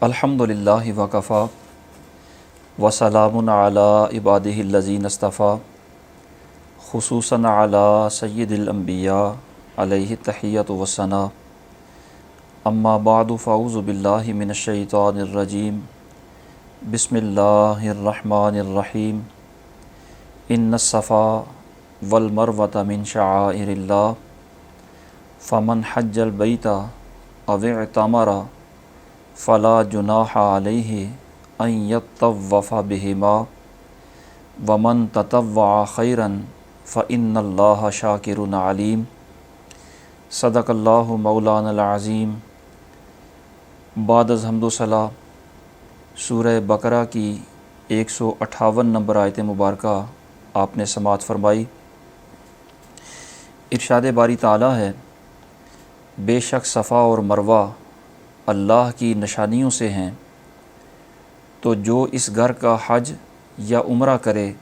الحمدللہ وکفا وسلام علی عبادہ الذین اصطفیٰ خصوصاً علی سید الانبیاء علیہ التحیۃ والثناء اما بعد فاعوذ باللہ من الشیطان الرجیم بسم اللہ الرحمن الرحیم ان الصفا والمروۃ من شعائر اللہ فمن حج البیت او اعتمر فلا جناح علیہ ان یطوف بہما ومن تطوع خیرا فإن اللہ شاکر علیم صدق اللہ مولانا العظیم۔ بعد از حمد و ثنا سورہ بقرہ کی 158 نمبر آیت مبارکہ آپ نے سماعت فرمائی۔ ارشاد باری تعالیٰ ہے، بے شک صفا اور مروہ اللہ کی نشانیوں سے ہیں، تو جو اس گھر کا حج یا عمرہ کرے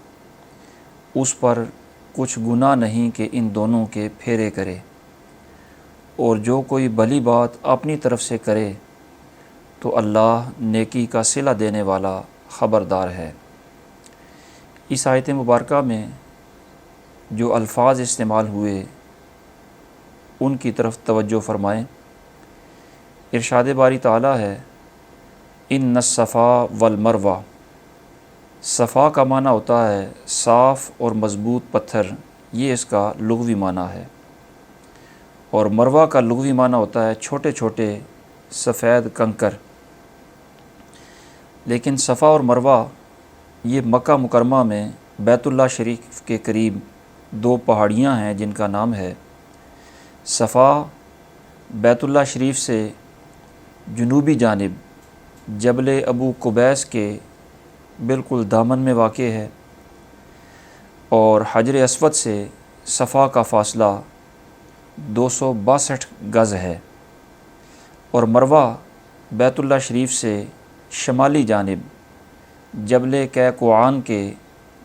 اس پر کچھ گناہ نہیں کہ ان دونوں کے پھیرے کرے، اور جو کوئی بھلی بات اپنی طرف سے کرے تو اللہ نیکی کا صلہ دینے والا خبردار ہے۔ اس آیت مبارکہ میں جو الفاظ استعمال ہوئے ان کی طرف توجہ فرمائیں۔ ارشاد باری تعالیٰ ہے، ان الصفا والمروہ۔ صفا کا معنی ہوتا ہے صاف اور مضبوط پتھر، یہ اس کا لغوی معنی ہے، اور مروہ کا لغوی معنی ہوتا ہے چھوٹے چھوٹے سفید کنکر۔ لیکن صفا اور مروہ یہ مکہ مکرمہ میں بیت اللہ شریف کے قریب دو پہاڑیاں ہیں جن کا نام ہے صفا، بیت اللہ شریف سے جنوبی جانب جبل ابو قبیس کے بالکل دامن میں واقع ہے، اور حجر اسود سے صفا کا فاصلہ 262 گز ہے، اور مروہ بیت اللہ شریف سے شمالی جانب جبل کیقوعان کے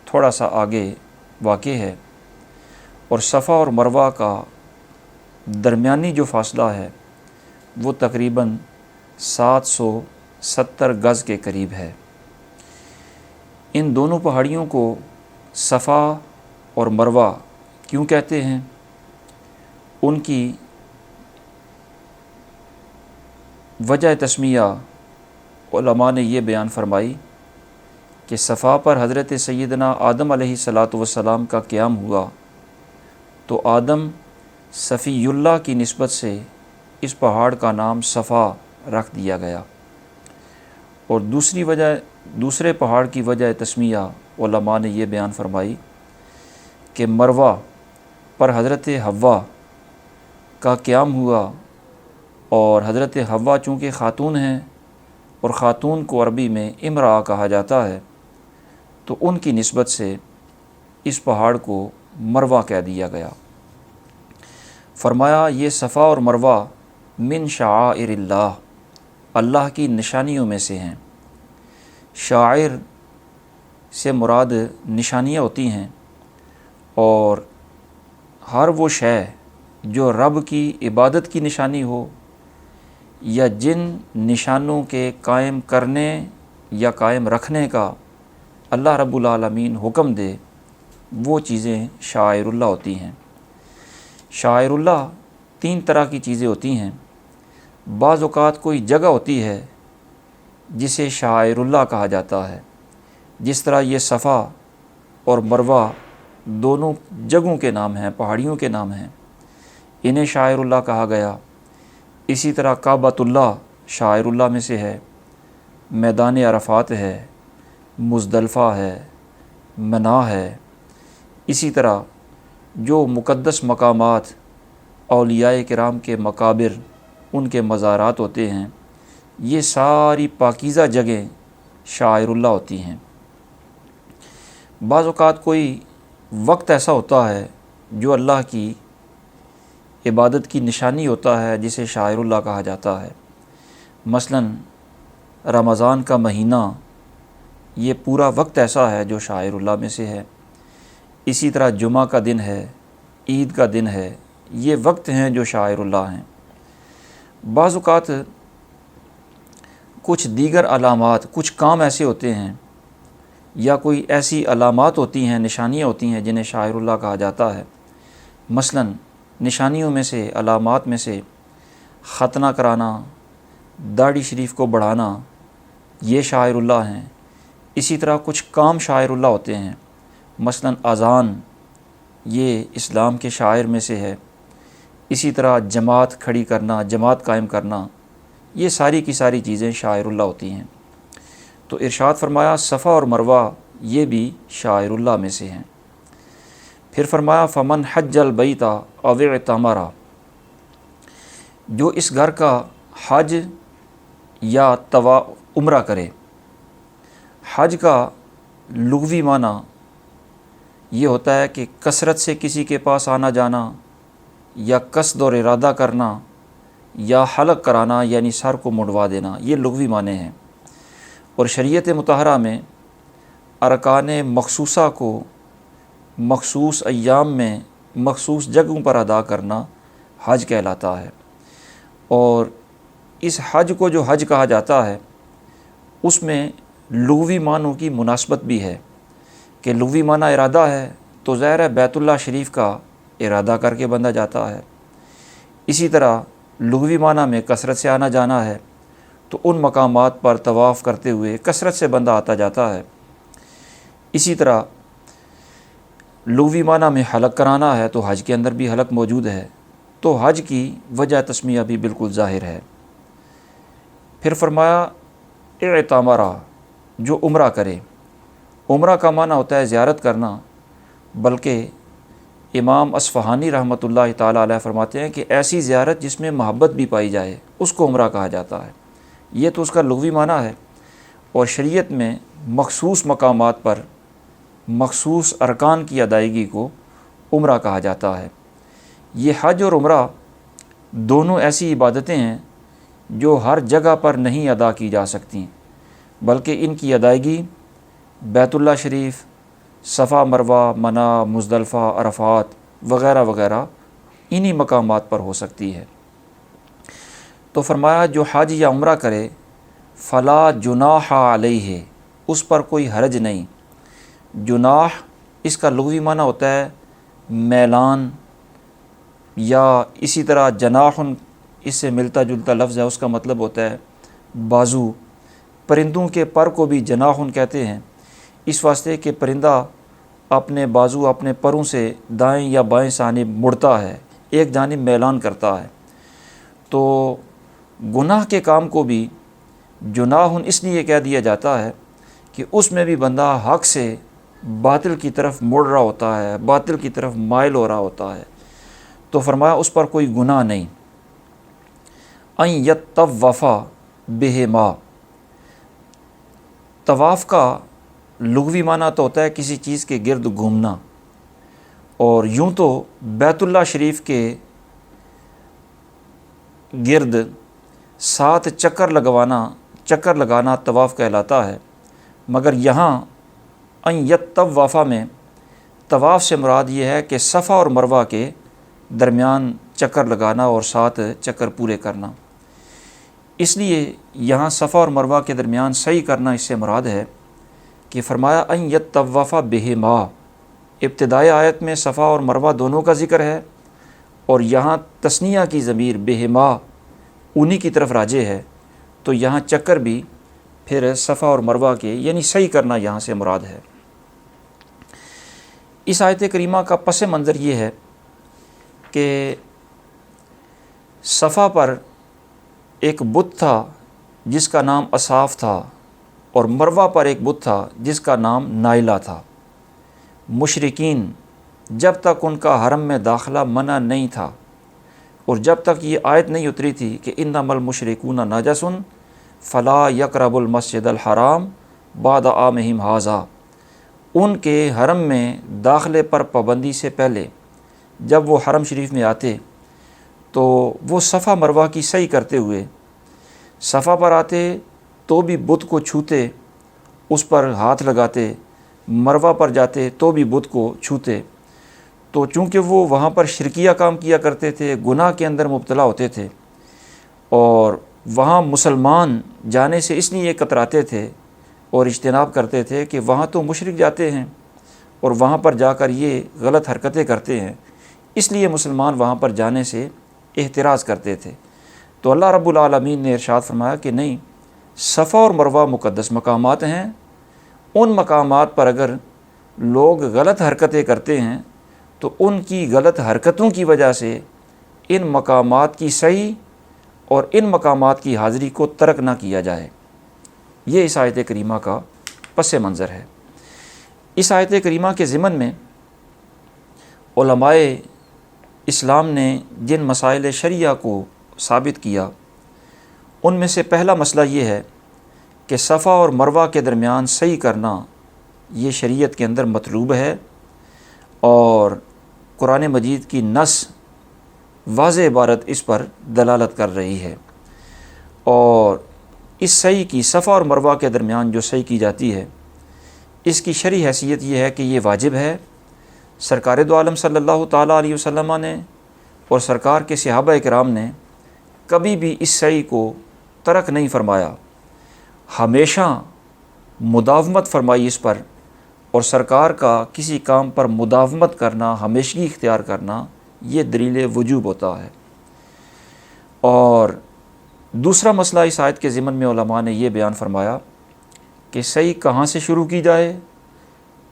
تھوڑا سا آگے واقع ہے، اور صفا اور مروہ کا درمیانی جو فاصلہ ہے وہ تقریباً 770 گز کے قریب ہے۔ ان دونوں پہاڑیوں کو صفا اور مروہ کیوں کہتے ہیں؟ ان کی وجہ تسمیہ علماء نے یہ بیان فرمائی کہ صفا پر حضرت سیدنا آدم علیہ السلام کا قیام ہوا، تو آدم صفی اللہ کی نسبت سے اس پہاڑ کا نام صفا رکھ دیا گیا، اور دوسرے پہاڑ کی وجہ تسمیہ علماء نے یہ بیان فرمائی کہ مروہ پر حضرت حوا کا قیام ہوا، اور حضرت حوا چونکہ خاتون ہیں اور خاتون کو عربی میں امرأہ کہا جاتا ہے، تو ان کی نسبت سے اس پہاڑ کو مروہ کہہ دیا گیا۔ فرمایا یہ صفا اور مروہ من شعائر اللہ، اللہ کی نشانیوں میں سے ہیں۔ شاعر سے مراد نشانیاں ہوتی ہیں، اور ہر وہ شے جو رب کی عبادت کی نشانی ہو یا جن نشانوں کے قائم کرنے یا قائم رکھنے کا اللہ رب العالمین حکم دے، وہ چیزیں شاعر اللہ ہوتی ہیں۔ شاعر اللہ 3 طرح کی چیزیں ہوتی ہیں۔ بعض اوقات کوئی جگہ ہوتی ہے جسے شاعر اللہ کہا جاتا ہے، جس طرح یہ صفا اور مروہ دونوں جگہوں کے نام ہیں، پہاڑیوں کے نام ہیں، انہیں شاعر اللہ کہا گیا۔ اسی طرح کعبۃ اللہ شاعر اللہ میں سے ہے، میدان عرفات ہے، مزدلفہ ہے، منا ہے۔ اسی طرح جو مقدس مقامات اولیاء کرام کے مقابر، ان کے مزارات ہوتے ہیں، یہ ساری پاکیزہ جگہیں شاعر اللہ ہوتی ہیں۔ بعض اوقات کوئی وقت ایسا ہوتا ہے جو اللہ کی عبادت کی نشانی ہوتا ہے، جسے شاعر اللہ کہا جاتا ہے۔ مثلاً رمضان کا مہینہ، یہ پورا وقت ایسا ہے جو شاعر اللہ میں سے ہے۔ اسی طرح جمعہ کا دن ہے، عید کا دن ہے، یہ وقت ہیں جو شاعر اللہ ہیں۔ بعض اوقات کچھ دیگر علامات، کچھ کام ایسے ہوتے ہیں یا کوئی ایسی علامات ہوتی ہیں، نشانیاں ہوتی ہیں جنہیں شاعر اللہ کہا جاتا ہے۔ مثلا نشانیوں میں سے، علامات میں سے ختنہ کرانا، داڑھی شریف کو بڑھانا، یہ شاعر اللہ ہیں۔ اسی طرح کچھ کام شاعر اللہ ہوتے ہیں، مثلا اذان، یہ اسلام کے شاعر میں سے ہے۔ اسی طرح جماعت کھڑی کرنا، جماعت قائم کرنا، یہ ساری کی ساری چیزیں شاعر اللہ ہوتی ہیں۔ تو ارشاد فرمایا صفا اور مروہ یہ بھی شاعر اللہ میں سے ہیں۔ پھر فرمایا فمن حج البیت او اعتمر، جو اس گھر کا حج یا عمرہ کرے۔ حج کا لغوی معنی یہ ہوتا ہے کہ کثرت سے کسی کے پاس آنا جانا، یا قصد اور ارادہ کرنا، یا حلق کرانا یعنی سر کو مڑوا دینا، یہ لغوی معنی ہیں۔ اور شریعت مطہرہ میں ارکان مخصوصہ کو مخصوص ایام میں مخصوص جگہوں پر ادا کرنا حج کہلاتا ہے۔ اور اس حج کو جو حج کہا جاتا ہے اس میں لغوی معنوں کی مناسبت بھی ہے کہ لغوی معنی ارادہ ہے تو ظاہر ہے بیت اللہ شریف کا ارادہ کر کے بندہ جاتا ہے۔ اسی طرح لغوی معنی میں کثرت سے آنا جانا ہے تو ان مقامات پر طواف کرتے ہوئے کثرت سے بندہ آتا جاتا ہے۔ اسی طرح لغوی معنی میں حلق کرانا ہے تو حج کے اندر بھی حلق موجود ہے، تو حج کی وجہ تسمیہ بھی بالکل ظاہر ہے۔ پھر فرمایا اعتمرہ، جو عمرہ کرے۔ عمرہ کا معنی ہوتا ہے زیارت کرنا، بلکہ امام اصفہانی رحمۃ اللہ تعالیٰ علیہ فرماتے ہیں کہ ایسی زیارت جس میں محبت بھی پائی جائے اس کو عمرہ کہا جاتا ہے۔ یہ تو اس کا لغوی معنی ہے۔ اور شریعت میں مخصوص مقامات پر مخصوص ارکان کی ادائیگی کو عمرہ کہا جاتا ہے۔ یہ حج اور عمرہ دونوں ایسی عبادتیں ہیں جو ہر جگہ پر نہیں ادا کی جا سکتی، بلکہ ان کی ادائیگی بیت اللہ شریف، صفا مروہ، منی، مزدلفہ، عرفات وغیرہ وغیرہ انہی مقامات پر ہو سکتی ہے۔ تو فرمایا جو حج یا عمرہ کرے فلا جناح علیہ، اس پر کوئی حرج نہیں۔ جناح اس کا لغوی معنی ہوتا ہے میلان، یا اسی طرح جناح اس سے ملتا جلتا لفظ ہے، اس کا مطلب ہوتا ہے بازو۔ پرندوں کے پر کو بھی جناح کہتے ہیں، اس واسطے کہ پرندہ اپنے بازو، اپنے پروں سے دائیں یا بائیں جانب مڑتا ہے، ایک جانب میلان کرتا ہے۔ تو گناہ کے کام کو بھی جناح اس لیے کہہ دیا جاتا ہے کہ اس میں بھی بندہ حق سے باطل کی طرف مڑ رہا ہوتا ہے، باطل کی طرف مائل ہو رہا ہوتا ہے، تو فرمایا اس پر کوئی گناہ نہیں۔ ان یطوف بہما، طواف کا لغوی معنی تو ہوتا ہے کسی چیز کے گرد گھومنا، اور یوں تو بیت اللہ شریف کے گرد 7 چکر لگانا طواف کہلاتا ہے، مگر یہاں ان یطوف میں طواف سے مراد یہ ہے کہ صفا اور مروہ کے درمیان چکر لگانا اور 7 چکر پورے کرنا۔ اس لیے یہاں صفا اور مروہ کے درمیان سعی کرنا اس سے مراد ہے کہ فرمایا ان یطوف بہما، ابتدائی آیت میں صفا اور مروہ دونوں کا ذکر ہے، اور یہاں تثنیہ کی ضمیر بہما انہی کی طرف راجع ہے، تو یہاں چکر بھی پھر صفا اور مروہ کے یعنی سعی کرنا یہاں سے مراد ہے۔ اس آیت کریمہ کا پس منظر یہ ہے کہ صفا پر ایک بت تھا جس کا نام اصاف تھا، اور مروہ پر ایک بت تھا جس کا نام نائلہ تھا۔ مشرکین جب تک ان کا حرم میں داخلہ منع نہیں تھا، اور جب تک یہ آیت نہیں اتری تھی کہ انما المشرکون نجس فلا یقربوا المسجد الحرام بعد عامہم ھذا، ان کے حرم میں داخلے پر پابندی سے پہلے جب وہ حرم شریف میں آتے تو وہ صفا مروہ کی سعی کرتے ہوئے صفا پر آتے تو بھی بت کو چھوتے، اس پر ہاتھ لگاتے، مروہ پر جاتے تو بھی بت کو چھوتے۔ تو چونکہ وہ وہاں پر شرکیہ کام کیا کرتے تھے، گناہ کے اندر مبتلا ہوتے تھے، اور وہاں مسلمان جانے سے اس لیے کتراتے تھے اور اجتناب کرتے تھے کہ وہاں تو مشرک جاتے ہیں اور وہاں پر جا کر یہ غلط حرکتیں کرتے ہیں، اس لیے مسلمان وہاں پر جانے سے احتراز کرتے تھے۔ تو اللہ رب العالمین نے ارشاد فرمایا کہ نہیں، صفا اور مروہ مقدس مقامات ہیں، ان مقامات پر اگر لوگ غلط حرکتیں کرتے ہیں تو ان کی غلط حرکتوں کی وجہ سے ان مقامات کی صحیح اور ان مقامات کی حاضری کو ترک نہ کیا جائے۔ یہ اس آیت کریمہ کا پس منظر ہے۔ اس آیت کریمہ کے ضمن میں علماء اسلام نے جن مسائل شرعیہ کو ثابت کیا، ان میں سے پہلا مسئلہ یہ ہے کہ صفا اور مروہ کے درمیان صحیح کرنا یہ شریعت کے اندر مطلوب ہے، اور قرآن مجید کی نص واضح عبارت اس پر دلالت کر رہی ہے۔ اور اس صحیح کی صفا اور مروہ کے درمیان جو صحیح کی جاتی ہے، اس کی شرعی حیثیت یہ ہے کہ یہ واجب ہے۔ سرکار دو عالم صلی اللہ تعالیٰ علیہ وسلم نے اور سرکار کے صحابہ کرام نے کبھی بھی اس صحیح کو ترک نہیں فرمایا، ہمیشہ مداومت فرمائی اس پر، اور سرکار کا کسی کام پر مداومت کرنا، ہمیشگی اختیار کرنا، یہ دلیل وجوب ہوتا ہے۔ اور دوسرا مسئلہ اس آیت کے ضمن میں علماء نے یہ بیان فرمایا کہ صحیح کہاں سے شروع کی جائے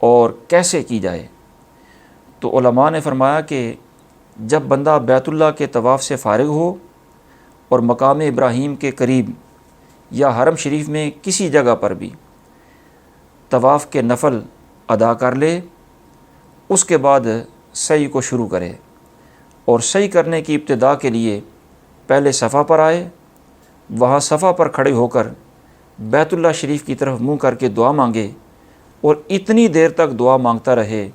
اور کیسے کی جائے۔ تو علماء نے فرمایا کہ جب بندہ بیت اللہ کے طواف سے فارغ ہو اور مقام ابراہیم کے قریب یا حرم شریف میں کسی جگہ پر بھی طواف کے نفل ادا کر لے، اس کے بعد سعی کو شروع کرے، اور سعی کرنے کی ابتدا کے لیے پہلے صفا پر آئے، وہاں صفا پر کھڑے ہو کر بیت اللہ شریف کی طرف منہ کر کے دعا مانگے، اور اتنی دیر تک دعا مانگتا رہے۔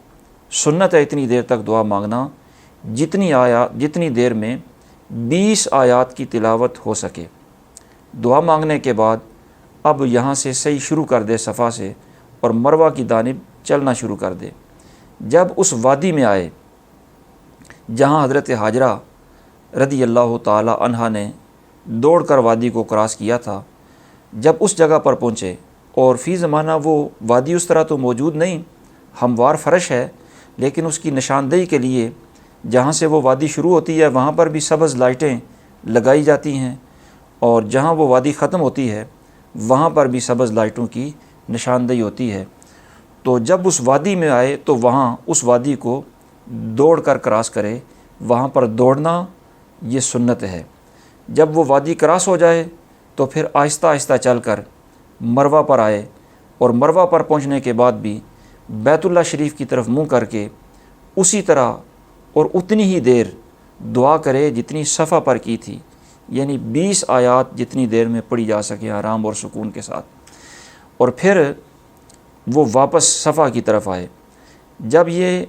سنت ہے اتنی دیر تک دعا مانگنا جتنی دیر میں 20 آیات کی تلاوت ہو سکے۔ دعا مانگنے کے بعد اب یہاں سے صحیح شروع کر دے، صفا سے، اور مروہ کی جانب چلنا شروع کر دے۔ جب اس وادی میں آئے جہاں حضرت حاجرہ رضی اللہ تعالی عنہا نے دوڑ کر وادی کو کراس کیا تھا، جب اس جگہ پر پہنچے، اور فی زمانہ وہ وادی اس طرح تو موجود نہیں، ہموار فرش ہے، لیکن اس کی نشاندہی کے لیے جہاں سے وہ وادی شروع ہوتی ہے وہاں پر بھی سبز لائٹیں لگائی جاتی ہیں، اور جہاں وہ وادی ختم ہوتی ہے وہاں پر بھی سبز لائٹوں کی نشاندہی ہوتی ہے۔ تو جب اس وادی میں آئے تو وہاں اس وادی کو دوڑ کر کراس کرے، وہاں پر دوڑنا یہ سنت ہے۔ جب وہ وادی کراس ہو جائے تو پھر آہستہ آہستہ چل کر مروہ پر آئے، اور مروہ پر پہنچنے کے بعد بھی بیت اللہ شریف کی طرف منہ کر کے اسی طرح اور اتنی ہی دیر دعا کرے جتنی صفا پر کی تھی، یعنی 20 آیات جتنی دیر میں پڑھی جا سکے آرام اور سکون کے ساتھ، اور پھر وہ واپس صفا کی طرف آئے۔ جب یہ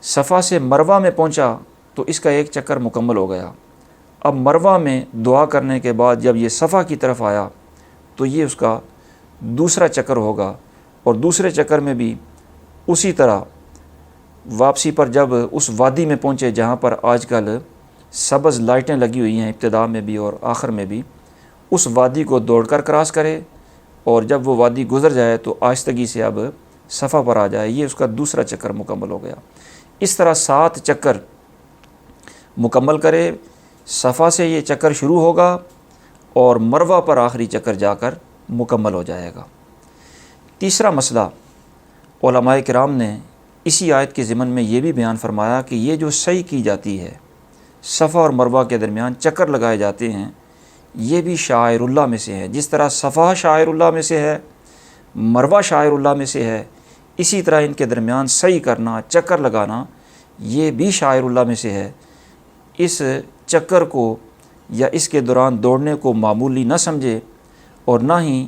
صفا سے مروہ میں پہنچا تو اس کا ایک چکر مکمل ہو گیا۔ اب مروہ میں دعا کرنے کے بعد جب یہ صفا کی طرف آیا تو یہ اس کا دوسرا چکر ہوگا، اور دوسرے چکر میں بھی اسی طرح واپسی پر جب اس وادی میں پہنچے جہاں پر آج کل سبز لائٹیں لگی ہوئی ہیں ابتدا میں بھی اور آخر میں بھی، اس وادی کو دوڑ کر کراس کرے، اور جب وہ وادی گزر جائے تو آہستگی سے اب صفا پر آ جائے۔ یہ اس کا دوسرا چکر مکمل ہو گیا۔ اس طرح 7 چکر مکمل کرے، صفا سے یہ چکر شروع ہوگا اور مروہ پر آخری چکر جا کر مکمل ہو جائے گا۔ تیسرا مسئلہ علماء کرام نے اسی آیت کے ضمن میں یہ بھی بیان فرمایا کہ یہ جو سعی کی جاتی ہے، صفا اور مروہ کے درمیان چکر لگائے جاتے ہیں، یہ بھی شعائر اللہ میں سے ہے۔ جس طرح صفا شعائر اللہ میں سے ہے، مروہ شعائر اللہ میں سے ہے، اسی طرح ان کے درمیان سعی کرنا، چکر لگانا، یہ بھی شعائر اللہ میں سے ہے۔ اس چکر کو یا اس کے دوران دوڑنے کو معمولی نہ سمجھے، اور نہ ہی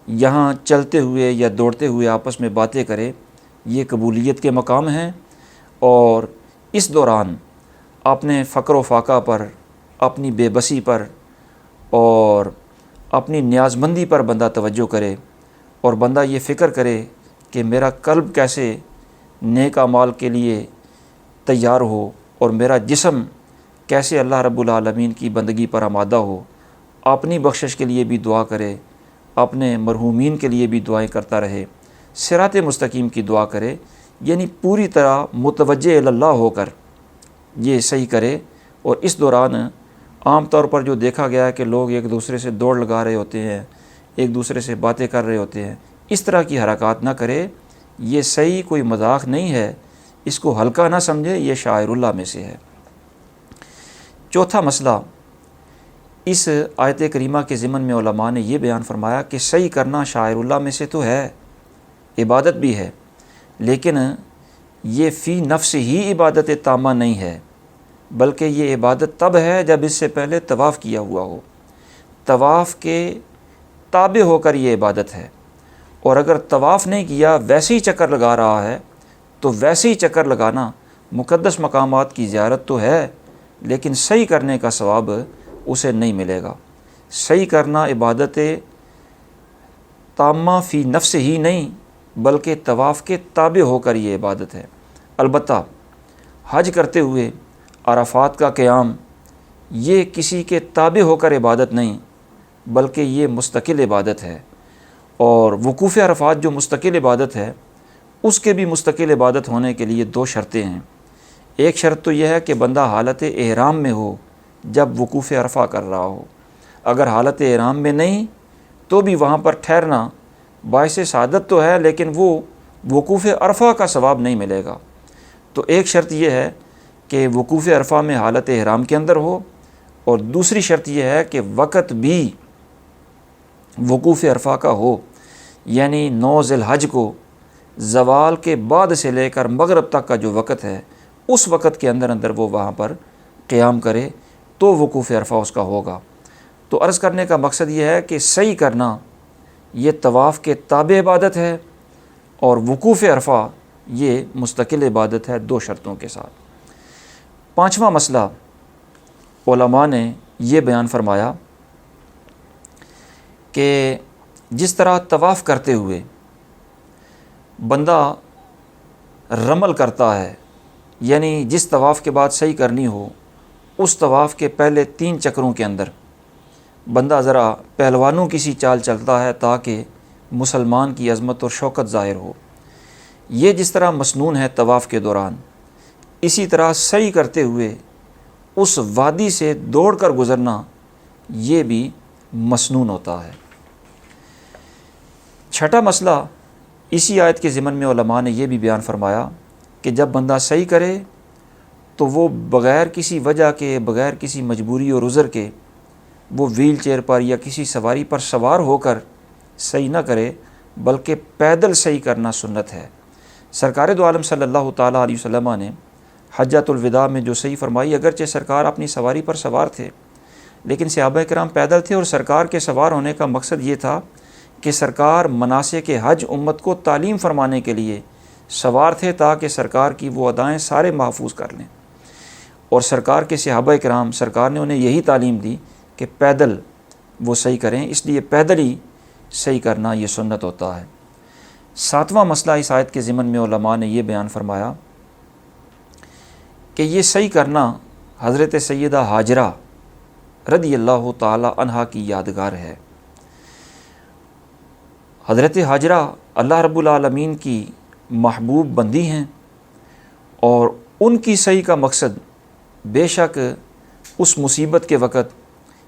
یہاں چلتے ہوئے یا دوڑتے ہوئے آپس میں باتیں کرے، یہ قبولیت کے مقام ہیں۔ اور اس دوران اپنے فقر و فاقہ پر، اپنی بے بسی پر اور اپنی نیاز مندی پر بندہ توجہ کرے، اور بندہ یہ فکر کرے کہ میرا قلب کیسے نیک اعمال کے لیے تیار ہو، اور میرا جسم کیسے اللہ رب العالمین کی بندگی پر آمادہ ہو، اپنی بخشش کے لیے بھی دعا کرے، اپنے مرحومین کے لیے بھی دعائیں کرتا رہے، صراط مستقیم کی دعا کرے، یعنی پوری طرح متوجہ اللہ ہو کر یہ صحیح کرے۔ اور اس دوران عام طور پر جو دیکھا گیا ہے کہ لوگ ایک دوسرے سے دوڑ لگا رہے ہوتے ہیں، ایک دوسرے سے باتیں کر رہے ہوتے ہیں، اس طرح کی حرکات نہ کرے۔ یہ صحیح کوئی مذاق نہیں ہے، اس کو ہلکا نہ سمجھے، یہ شاعر اللہ میں سے ہے۔ چوتھا مسئلہ، اس آیت کریمہ کے ضمن میں علماء نے یہ بیان فرمایا کہ صحیح کرنا شاعر اللہ میں سے تو ہے، عبادت بھی ہے، لیکن یہ فی نفس ہی عبادت تامہ نہیں ہے، بلکہ یہ عبادت تب ہے جب اس سے پہلے طواف کیا ہوا ہو۔ طواف کے تابع ہو کر یہ عبادت ہے، اور اگر طواف نہیں کیا، ویسے ہی چکر لگا رہا ہے، تو ویسے ہی چکر لگانا مقدس مقامات کی زیارت تو ہے، لیکن صحیح کرنے کا ثواب اسے نہیں ملے گا۔ صحیح کرنا عبادت تامہ فی نفس ہی نہیں، بلکہ طواف کے تابع ہو کر یہ عبادت ہے۔ البتہ حج کرتے ہوئے عرفات کا قیام یہ کسی کے تابع ہو کر عبادت نہیں، بلکہ یہ مستقل عبادت ہے۔ اور وقوف عرفات جو مستقل عبادت ہے، اس کے بھی مستقل عبادت ہونے کے لیے دو شرطیں ہیں۔ ایک شرط تو یہ ہے کہ بندہ حالت احرام میں ہو جب وقوف عرفہ کر رہا ہو۔ اگر حالت احرام میں نہیں تو بھی وہاں پر ٹھہرنا باعث سعادت تو ہے، لیکن وہ وقوف عرفہ کا ثواب نہیں ملے گا۔ تو ایک شرط یہ ہے کہ وقوف عرفہ میں حالت احرام کے اندر ہو، اور دوسری شرط یہ ہے کہ وقت بھی وقوف عرفہ کا ہو، یعنی 9 ذی الحج کو زوال کے بعد سے لے کر مغرب تک کا جو وقت ہے، اس وقت کے اندر اندر وہ وہاں پر قیام کرے تو وقوف عرفہ اس کا ہوگا۔ تو عرض کرنے کا مقصد یہ ہے کہ صحیح کرنا یہ طواف کے تابع عبادت ہے، اور وقوف عرفہ یہ مستقل عبادت ہے، دو شرطوں کے ساتھ۔ پانچواں مسئلہ علماء نے یہ بیان فرمایا کہ جس طرح طواف کرتے ہوئے بندہ رمل کرتا ہے، یعنی جس طواف کے بعد صحیح کرنی ہو، اس طواف کے پہلے 3 چکروں کے اندر بندہ ذرا پہلوانوں کی سی چال چلتا ہے تاکہ مسلمان کی عظمت اور شوکت ظاہر ہو۔ یہ جس طرح مسنون ہے طواف کے دوران، اسی طرح صحیح کرتے ہوئے اس وادی سے دوڑ کر گزرنا یہ بھی مسنون ہوتا ہے۔ چھٹا مسئلہ، اسی آیت کے ضمن میں علماء نے یہ بھی بیان فرمایا کہ جب بندہ صحیح کرے تو وہ بغیر کسی وجہ کے، بغیر کسی مجبوری اور عذر کے، وہ ویل چیئر پر یا کسی سواری پر سوار ہو کر صحیح نہ کرے، بلکہ پیدل صحیح کرنا سنت ہے۔ سرکار دو عالم صلی اللہ تعالیٰ علیہ وسلم نے حجۃ الوداع میں جو صحیح فرمائی، اگرچہ سرکار اپنی سواری پر سوار تھے، لیکن صحابہ کرام پیدل تھے، اور سرکار کے سوار ہونے کا مقصد یہ تھا کہ سرکار مناسک حج امت کو تعلیم فرمانے کے لیے سوار تھے، تاکہ سرکار کی وہ ادائیں سارے محفوظ کر لیں۔ اور سرکار کے صحابہ کرام، سرکار نے انہیں یہی تعلیم دی کہ پیدل وہ صحیح کریں، اس لیے پیدل ہی صحیح کرنا یہ سنت ہوتا ہے۔ ساتواں مسئلہ اس آیت کے ضمن میں علماء نے یہ بیان فرمایا کہ یہ صحیح کرنا حضرت سیدہ ہاجرہ رضی اللہ تعالی عنہا کی یادگار ہے۔ حضرت ہاجرہ اللہ رب العالمین کی محبوب بندی ہیں، اور ان کی صحیح کا مقصد بے شک اس مصیبت کے وقت،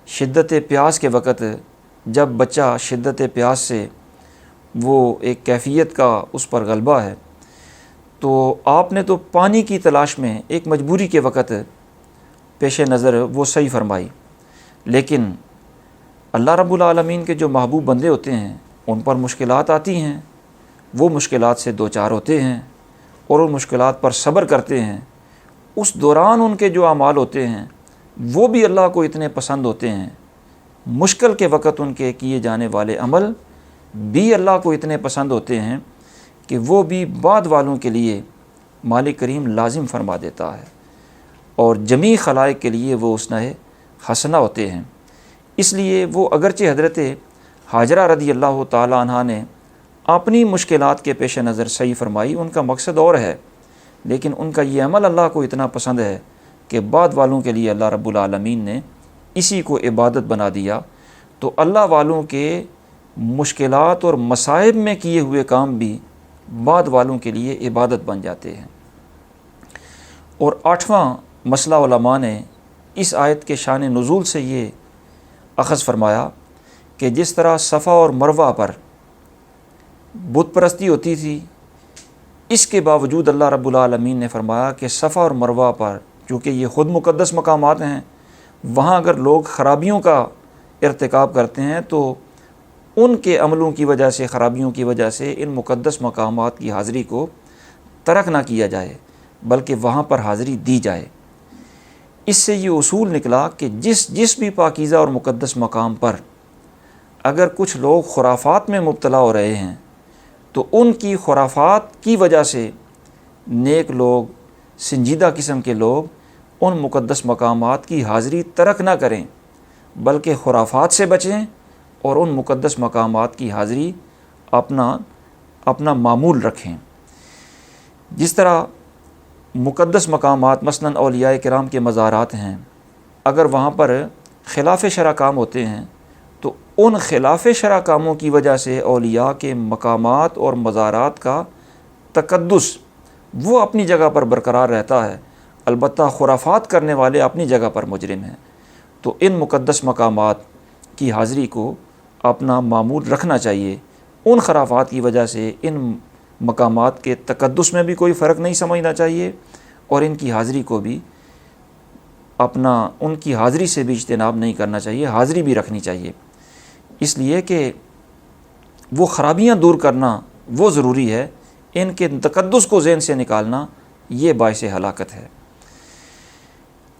شدت پیاس کے وقت، جب بچہ شدت پیاس سے وہ ایک کیفیت کا اس پر غلبہ ہے، تو آپ نے تو پانی کی تلاش میں ایک مجبوری کے وقت پیش نظر وہ صحیح فرمائی، لیکن اللہ رب العالمین کے جو محبوب بندے ہوتے ہیں ان پر مشکلات آتی ہیں، وہ مشکلات سے دوچار ہوتے ہیں اور ان مشکلات پر صبر کرتے ہیں۔ اس دوران ان کے جو اعمال ہوتے ہیں وہ بھی اللہ کو اتنے پسند ہوتے ہیں، مشکل کے وقت ان کے کیے جانے والے عمل بھی اللہ کو اتنے پسند ہوتے ہیں کہ وہ بھی بعد والوں کے لیے مالک کریم لازم فرما دیتا ہے، اور جمیع خلائق کے لیے وہ اسنہ حسنہ ہوتے ہیں۔ اس لیے وہ اگرچہ حضرت ہاجرہ رضی اللہ تعالی عنہ نے اپنی مشکلات کے پیش نظر صحیح فرمائی، ان کا مقصد اور ہے، لیکن ان کا یہ عمل اللہ کو اتنا پسند ہے کہ بعد والوں کے لیے اللہ رب العالمین نے اسی کو عبادت بنا دیا، تو اللہ والوں کے مشکلات اور مصائب میں کیے ہوئے کام بھی بعد والوں کے لیے عبادت بن جاتے ہیں۔ اور 8واں مسئلہ علماء نے اس آیت کے شان نزول سے یہ اخذ فرمایا کہ جس طرح صفا اور مروہ پر بت پرستی ہوتی تھی، اس کے باوجود اللہ رب العالمین نے فرمایا کہ صفا اور مروہ پر چونکہ یہ خود مقدس مقامات ہیں، وہاں اگر لوگ خرابیوں کا ارتکاب کرتے ہیں تو ان کے عملوں کی وجہ سے، خرابیوں کی وجہ سے ان مقدس مقامات کی حاضری کو ترک نہ کیا جائے بلکہ وہاں پر حاضری دی جائے۔ اس سے یہ اصول نکلا کہ جس بھی پاکیزہ اور مقدس مقام پر اگر کچھ لوگ خرافات میں مبتلا ہو رہے ہیں تو ان کی خرافات کی وجہ سے نیک لوگ، سنجیدہ قسم کے لوگ ان مقدس مقامات کی حاضری ترک نہ کریں بلکہ خرافات سے بچیں اور ان مقدس مقامات کی حاضری اپنا معمول رکھیں۔ جس طرح مقدس مقامات مثلاً اولیاء کرام کے مزارات ہیں، اگر وہاں پر خلاف شرع کام ہوتے ہیں تو ان خلاف شرع کاموں کی وجہ سے اولیاء کے مقامات اور مزارات کا تقدس وہ اپنی جگہ پر برقرار رہتا ہے، البتہ خرافات کرنے والے اپنی جگہ پر مجرم ہیں۔ تو ان مقدس مقامات کی حاضری کو اپنا معمول رکھنا چاہیے۔ ان خرافات کی وجہ سے ان مقامات کے تقدس میں بھی کوئی فرق نہیں سمجھنا چاہیے اور ان کی حاضری کو بھی ان کی حاضری سے بھی اجتناب نہیں کرنا چاہیے، حاضری بھی رکھنی چاہیے، اس لیے کہ وہ خرابیاں دور کرنا وہ ضروری ہے، ان کے تقدس کو ذہن سے نکالنا یہ باعث ہلاکت ہے۔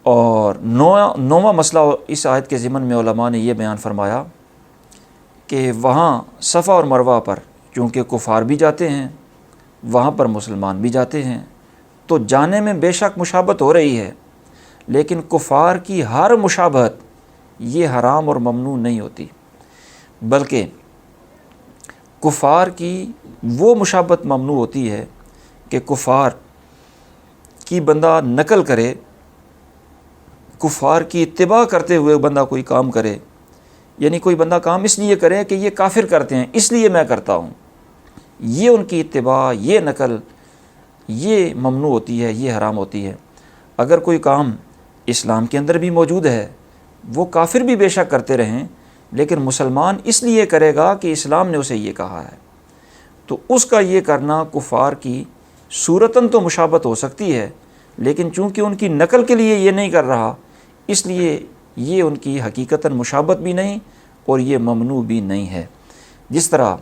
اور 9واں مسئلہ اس آیت کے ضمن میں علماء نے یہ بیان فرمایا کہ وہاں صفا اور مروہ پر چونکہ کفار بھی جاتے ہیں، وہاں پر مسلمان بھی جاتے ہیں، تو جانے میں بے شک مشابہت ہو رہی ہے، لیکن کفار کی ہر مشابہت یہ حرام اور ممنوع نہیں ہوتی، بلکہ کفار کی وہ مشابہت ممنوع ہوتی ہے کہ کفار کی بندہ نقل کرے، کفار کی اتباع کرتے ہوئے بندہ کوئی کام کرے، یعنی کوئی بندہ کام اس لیے کرے کہ یہ کافر کرتے ہیں اس لیے میں کرتا ہوں، یہ ان کی اتباع، یہ نقل، یہ ممنوع ہوتی ہے، یہ حرام ہوتی ہے۔ اگر کوئی کام اسلام کے اندر بھی موجود ہے، وہ کافر بھی بے شک کرتے رہیں، لیکن مسلمان اس لیے کرے گا کہ اسلام نے اسے یہ کہا ہے، تو اس کا یہ کرنا کفار کی صورتاً تو مشابہت ہو سکتی ہے، لیکن چونکہ ان کی نقل کے لیے یہ نہیں کر رہا، اس لیے یہ ان کی حقیقتاً مشابہت بھی نہیں اور یہ ممنوع بھی نہیں ہے۔ جس طرح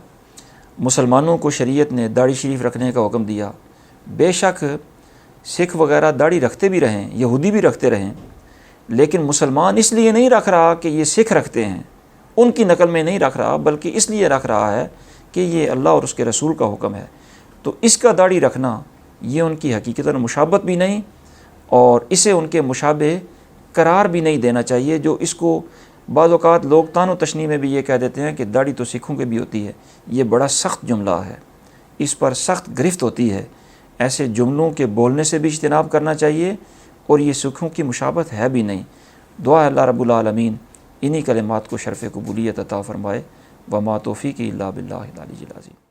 مسلمانوں کو شریعت نے داڑھی شریف رکھنے کا حکم دیا، بے شک سکھ وغیرہ داڑھی رکھتے بھی رہیں، یہودی بھی رکھتے رہیں، لیکن مسلمان اس لیے نہیں رکھ رہا کہ یہ سکھ رکھتے ہیں، ان کی نقل میں نہیں رکھ رہا، بلکہ اس لیے رکھ رہا ہے کہ یہ اللہ اور اس کے رسول کا حکم ہے، تو اس کا داڑھی رکھنا یہ ان کی حقیقتاً مشابہت بھی نہیں اور اسے ان کے مشابہ قرار بھی نہیں دینا چاہیے، جو اس کو بعض اوقات لوگ طعن و تشنیع میں بھی یہ کہہ دیتے ہیں کہ داڑھی تو سکھوں کے بھی ہوتی ہے۔ یہ بڑا سخت جملہ ہے، اس پر سخت گرفت ہوتی ہے، ایسے جملوں کے بولنے سے بھی اجتناب کرنا چاہیے، اور یہ سکھوں کی مشابہت ہے بھی نہیں۔ دعا ہے اللہ رب العالمین انہی کلمات کو شرف قبولیت عطا فرمائے۔ وما توفیقی الا باللہ العلی العظیم۔